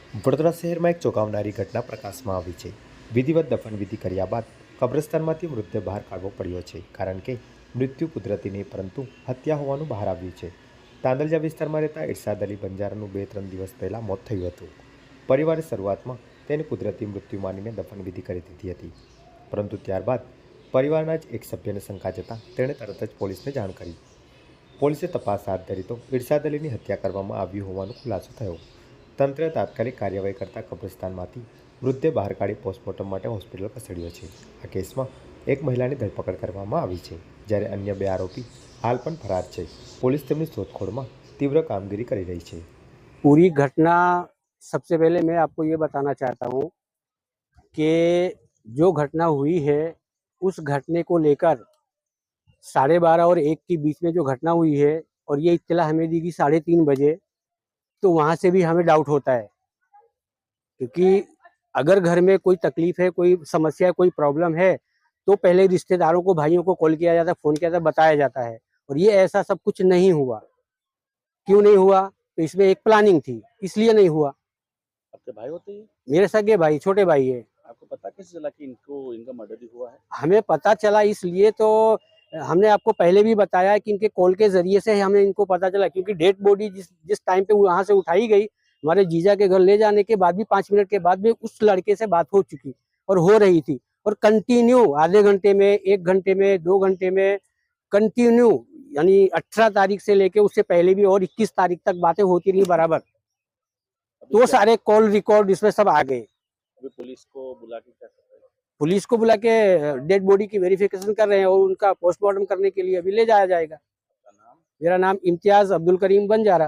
વડોદરા શહેરમાં એક ચોંકાવનારી ઘટના પ્રકાશમાં આવી છે। વિધિવત દફનવિધિ કર્યા બાદ કબ્રસ્તાનમાંથી મૃતદેહ બહાર કાઢવો પડ્યો છે, કારણ કે મૃત્યુ કુદરતી નહીં પરંતુ હત્યા હોવાનું બહાર આવ્યું છે। તાંદલજા વિસ્તારમાં રહેતા ઇરશાદ અલી બંજારાનું 2-3 દિવસ પહેલા મોત થયું હતું। પરિવારે શરૂઆતમાં તેને કુદરતી મૃત્યુ માનીને દફનવિધિ કરી દીધી હતી, પરંતુ ત્યારબાદ પરિવારના જ એક સભ્યને શંકા જતાં તેણે તરત જ પોલીસને જાણ કરી। પોલીસે તપાસ હાથ ધરી તો ઇરશાદ અલીની હત્યા કરવામાં આવી હોવાનો ખુલાસો થયો। તંત્રે તાત્કાલિક કાર્યવાહી કરતા કબ્રસ્તાનમાંથી મૃતદેહ બહાર કાઢી પોસ્ટમોર્ટમ માટે હોસ્પિટલ ખસેડ્યો છે। આ કેસમાં એક મહિલાની ધરપકડ કરવામાં આવી છે, જ્યારે અન્ય 2 આરોપી હાલ પણ ફરાર છે। પોલીસ તેમની શોધખોળમાં तीव्र कामगिरी कर रही है। पूरी घटना सबसे पहले मैं आपको ये बताना चाहता हूँ कि जो घटना हुई है उस घटने को लेकर 12:30 और 1 के बीच में जो घटना हुई है और ये इत्तला हमें दी गई 3:30 बजे, तो वहाँ से भी हमें डाउट होता है, क्योंकि अगर घर में कोई तकलीफ है, कोई समस्या, कोई प्रॉब्लम है, तो पहले रिश्तेदारों को, भाइयों को कॉल किया जाता है, फ़ोन किया जाता है, बताया जाता है। और ये ऐसा सब कुछ नहीं हुआ। क्यों नहीं हुआ? तो इसमें एक प्लानिंग थी, इसलिए नहीं हुआ। आपके भाई होते हैं? मेरे सगे भाई, छोटे भाई है। आपको पता कैसे चला कि इनका मर्डर भी हुआ है? हमें पता चला इसलिए तो हमने आपको पहले भी बताया कि इनके कॉल के जरिए से हमें इनको पता चला, क्योंकि डेड बॉडी जिस टाइम पे वहां से उठाई गई, हमारे जीजा के घर ले जाने के बाद भी 5 मिनट के बाद भी उस लड़के से बात हो चुकी और हो रही थी, और कंटिन्यू आधे घंटे में, 1 घंटे में, 2 घंटे में कंटिन्यू, यानी 18 तारीख से लेके उससे पहले भी और 21 तारीख तक बातें होती रही बराबर। तो सारे कॉल रिकॉर्ड इसमें सब आ गए। अभी पुलिस को बुला के क्या कर रहे हैं? पुलिस को बुला के डेड बॉडी की वेरिफिकेशन कर रहे हैं और उनका पोस्टमार्टम करने के लिए अभी ले जाया जाएगा। आपका नाम? मेरा नाम इम्तियाज अब्दुल करीम बंजारा।